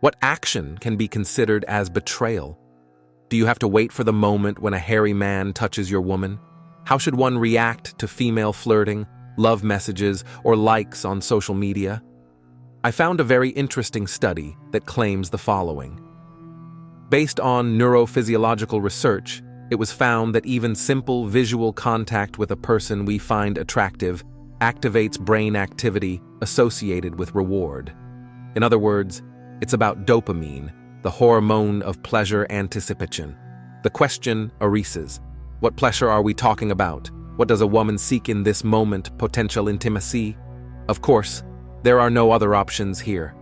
What action can be considered as betrayal? Do you have to wait for the moment when a hairy man touches your woman? How should one react to female flirting, love messages, or likes on social media? I found a very interesting study that claims the following. Based on neurophysiological research, it was found that even simple visual contact with a person we find attractive activates brain activity associated with reward. In other words, it's about dopamine, the hormone of pleasure anticipation. The question arises, what pleasure are we talking about? What does a woman seek in this moment? Potential intimacy? Of course, there are no other options here.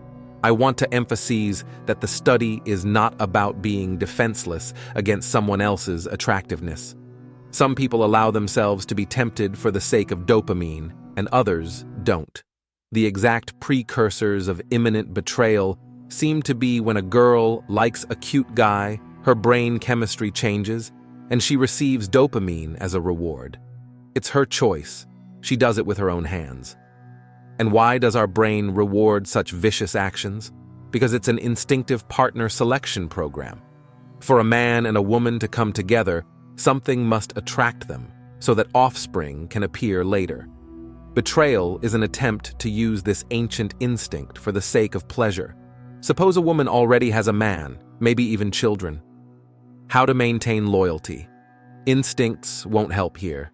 I want to emphasize that the study is not about being defenseless against someone else's attractiveness. Some people allow themselves to be tempted for the sake of dopamine, and others don't. The exact precursors of imminent betrayal seem to be when a girl likes a cute guy, her brain chemistry changes, and she receives dopamine as a reward. It's her choice. She does it with her own hands. And why does our brain reward such vicious actions? Because it's an instinctive partner selection program. For a man and a woman to come together, something must attract them, so that offspring can appear later. Betrayal is an attempt to use this ancient instinct for the sake of pleasure. Suppose a woman already has a man, maybe even children. How to maintain loyalty? Instincts won't help here.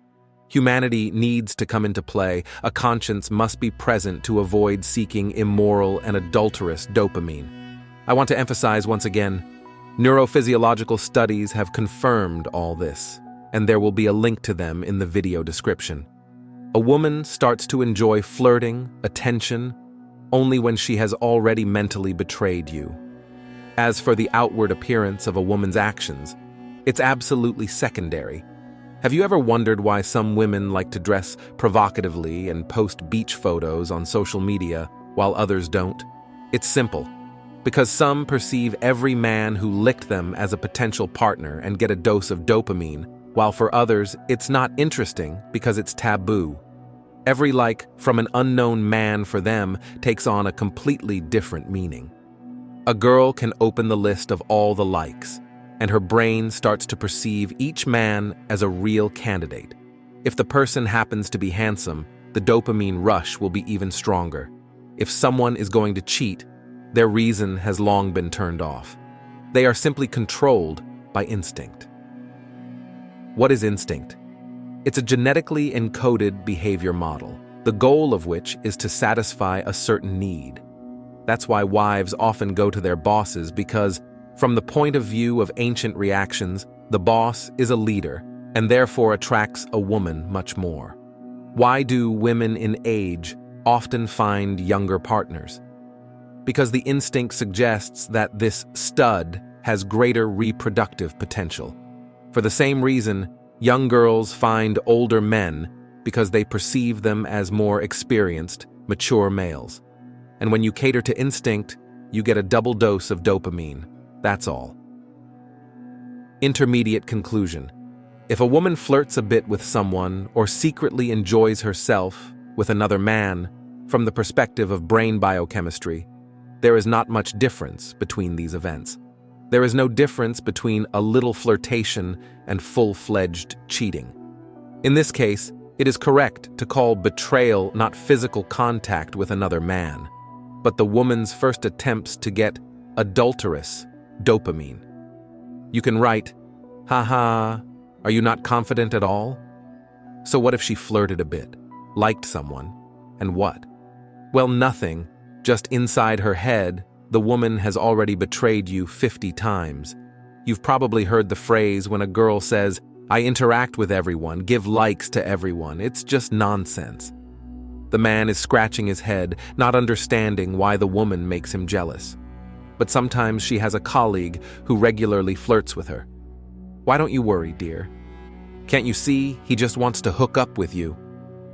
Humanity needs to come into play. A conscience must be present to avoid seeking immoral and adulterous dopamine. I want to emphasize once again, neurophysiological studies have confirmed all this, and there will be a link to them in the video description. A woman starts to enjoy flirting, attention, only when she has already mentally betrayed you. As for the outward appearance of a woman's actions, it's absolutely secondary. Have you ever wondered why some women like to dress provocatively and post beach photos on social media while others don't? It's simple. Because some perceive every man who licked them as a potential partner and get a dose of dopamine, while for others it's not interesting because it's taboo. Every like from an unknown man for them takes on a completely different meaning. A girl can open the list of all the likes, and her brain starts to perceive each man as a real candidate. If the person happens to be handsome, the dopamine rush will be even stronger. If someone is going to cheat, their reason has long been turned off. They are simply controlled by instinct. What is instinct? It's a genetically encoded behavior model, the goal of which is to satisfy a certain need. That's why wives often go to their bosses because, from the point of view of ancient reactions, the boss is a leader and therefore attracts a woman much more. Why do women in age often find younger partners? Because the instinct suggests that this stud has greater reproductive potential. For the same reason, young girls find older men because they perceive them as more experienced, mature males. And when you cater to instinct, you get a double dose of dopamine. That's all. Intermediate conclusion. If a woman flirts a bit with someone or secretly enjoys herself with another man, from the perspective of brain biochemistry, there is not much difference between these events. There is no difference between a little flirtation and full-fledged cheating. In this case, it is correct to call betrayal not physical contact with another man, but the woman's first attempts to get adulterous dopamine. You can write, "Haha, are you not confident at all?" So what if she flirted a bit, liked someone, and what? Well, nothing. Just inside her head, the woman has already betrayed you 50 times. You've probably heard the phrase when a girl says, "I interact with everyone, give likes to everyone." It's just nonsense. The man is scratching his head, not understanding why the woman makes him jealous. But sometimes she has a colleague who regularly flirts with her. "Why don't you worry, dear? Can't you see he just wants to hook up with you?"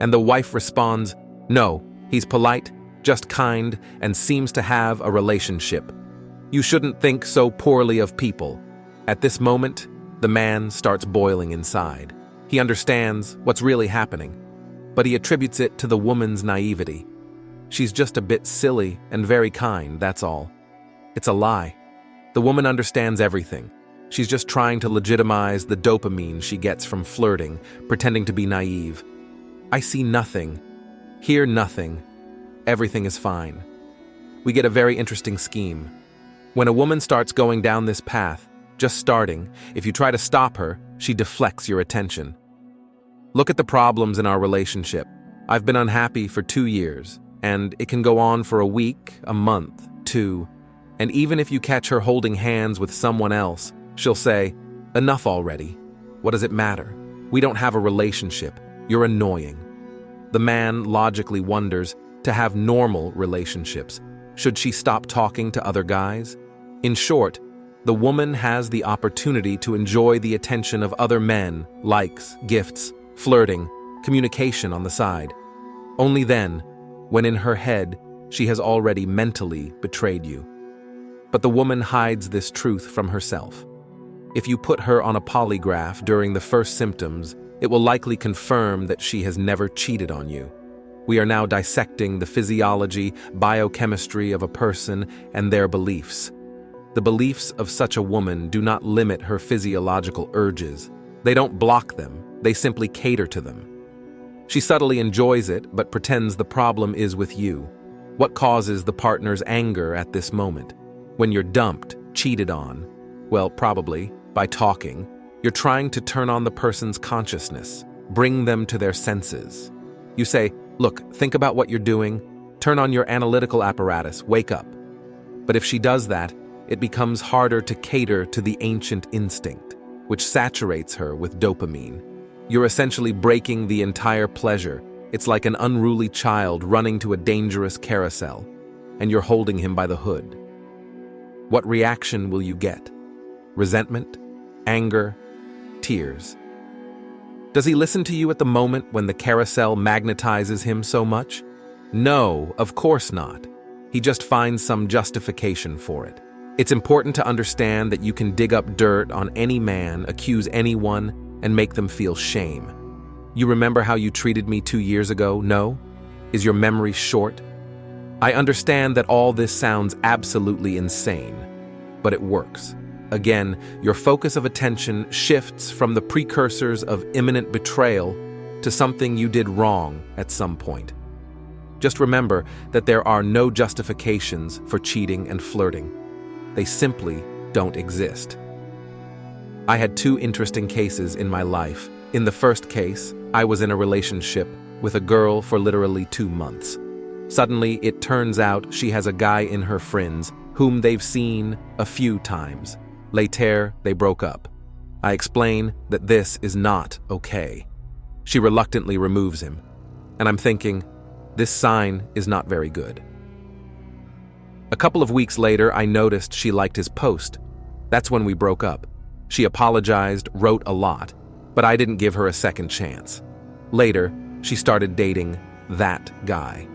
And the wife responds, "No, he's polite, just kind, and seems to have a relationship. You shouldn't think so poorly of people." At this moment, the man starts boiling inside. He understands what's really happening, but he attributes it to the woman's naivety. She's just a bit silly and very kind, that's all. It's a lie. The woman understands everything. She's just trying to legitimize the dopamine she gets from flirting, pretending to be naive. I see nothing, hear nothing. Everything is fine. We get a very interesting scheme. When a woman starts going down this path, just starting, if you try to stop her, she deflects your attention. Look at the problems in our relationship. I've been unhappy for 2 years, and it can go on for a week, a month, 2. And even if you catch her holding hands with someone else, she'll say, "Enough already. What does it matter? We don't have a relationship. You're annoying." The man logically wonders, to have normal relationships, should she stop talking to other guys? In short, the woman has the opportunity to enjoy the attention of other men, likes, gifts, flirting, communication on the side. Only then, when in her head, she has already mentally betrayed you. But the woman hides this truth from herself. If you put her on a polygraph during the first symptoms, it will likely confirm that she has never cheated on you. We are now dissecting the physiology, biochemistry of a person and their beliefs. The beliefs of such a woman do not limit her physiological urges. They don't block them, they simply cater to them. She subtly enjoys it, but pretends the problem is with you. What causes the partner's anger at this moment? When you're dumped, cheated on, well, probably by talking, you're trying to turn on the person's consciousness, bring them to their senses. You say, "Look, think about what you're doing, turn on your analytical apparatus, wake up." But if she does that, it becomes harder to cater to the ancient instinct, which saturates her with dopamine. You're essentially breaking the entire pleasure. It's like an unruly child running to a dangerous carousel, and you're holding him by the hood. What reaction will you get? Resentment? Anger? Tears? Does he listen to you at the moment when the carousel magnetizes him so much? No, of course not. He just finds some justification for it. It's important to understand that you can dig up dirt on any man, accuse anyone, and make them feel shame. You remember how you treated me 2 years ago? No? Is your memory short? I understand that all this sounds absolutely insane, but it works. Again, your focus of attention shifts from the precursors of imminent betrayal to something you did wrong at some point. Just remember that there are no justifications for cheating and flirting. They simply don't exist. I had 2 interesting cases in my life. In the first case, I was in a relationship with a girl for literally 2 months. Suddenly, it turns out she has a guy in her friends whom they've seen a few times. Later, they broke up. I explain that this is not okay. She reluctantly removes him, and I'm thinking, this sign is not very good. A couple of weeks later, I noticed she liked his post. That's when we broke up. She apologized, wrote a lot, but I didn't give her a second chance. Later, she started dating that guy.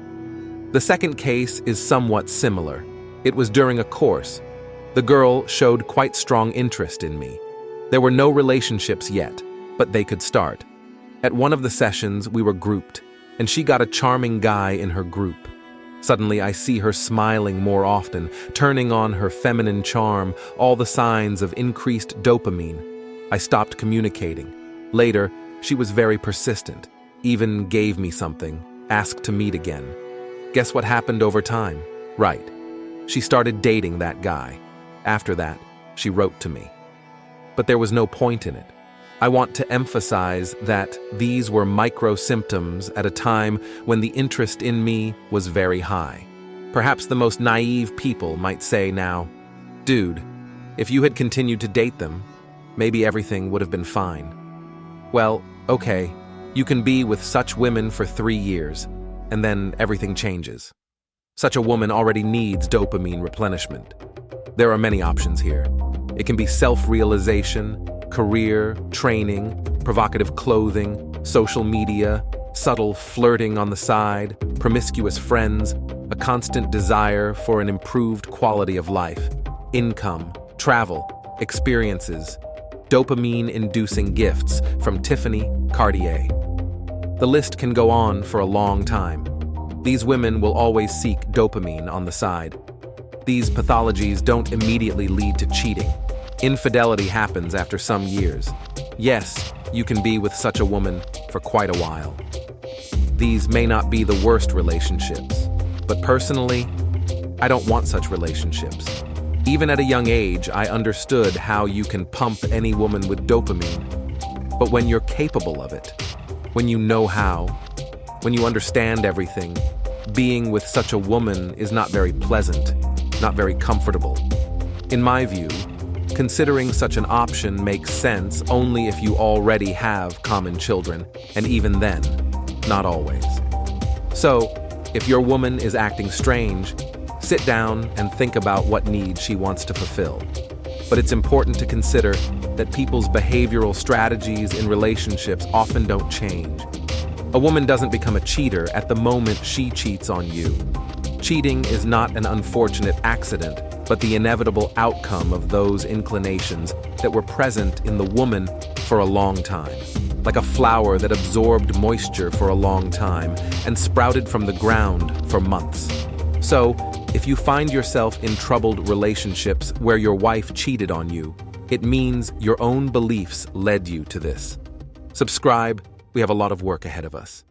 The second case is somewhat similar. It was during a course. The girl showed quite strong interest in me. There were no relationships yet, but they could start. At one of the sessions, we were grouped, and she got a charming guy in her group. Suddenly, I see her smiling more often, turning on her feminine charm, all the signs of increased dopamine. I stopped communicating. Later, she was very persistent, even gave me something, asked to meet again. Guess what happened over time? Right. She started dating that guy. After that, she wrote to me. But there was no point in it. I want to emphasize that these were micro-symptoms at a time when the interest in me was very high. Perhaps the most naive people might say now, "Dude, if you had continued to date them, maybe everything would have been fine." Well, okay, you can be with such women for 3 years, and then everything changes. Such a woman already needs dopamine replenishment. There are many options here. It can be self-realization, career, training, provocative clothing, social media, subtle flirting on the side, promiscuous friends, a constant desire for an improved quality of life, income, travel, experiences, dopamine-inducing gifts from Tiffany, Cartier. The list can go on for a long time. These women will always seek dopamine on the side. These pathologies don't immediately lead to cheating. Infidelity happens after some years. Yes, you can be with such a woman for quite a while. These may not be the worst relationships, but personally, I don't want such relationships. Even at a young age, I understood how you can pump any woman with dopamine. But when you're capable of it, when you know how, when you understand everything, being with such a woman is not very pleasant, not very comfortable. In my view, considering such an option makes sense only if you already have common children, and even then, not always. So, if your woman is acting strange, sit down and think about what needs she wants to fulfill. But it's important to consider that people's behavioral strategies in relationships often don't change. A woman doesn't become a cheater at the moment she cheats on you. Cheating is not an unfortunate accident, but the inevitable outcome of those inclinations that were present in the woman for a long time, like a flower that absorbed moisture for a long time and sprouted from the ground for months. So, if you find yourself in troubled relationships where your wife cheated on you, it means your own beliefs led you to this. Subscribe, we have a lot of work ahead of us.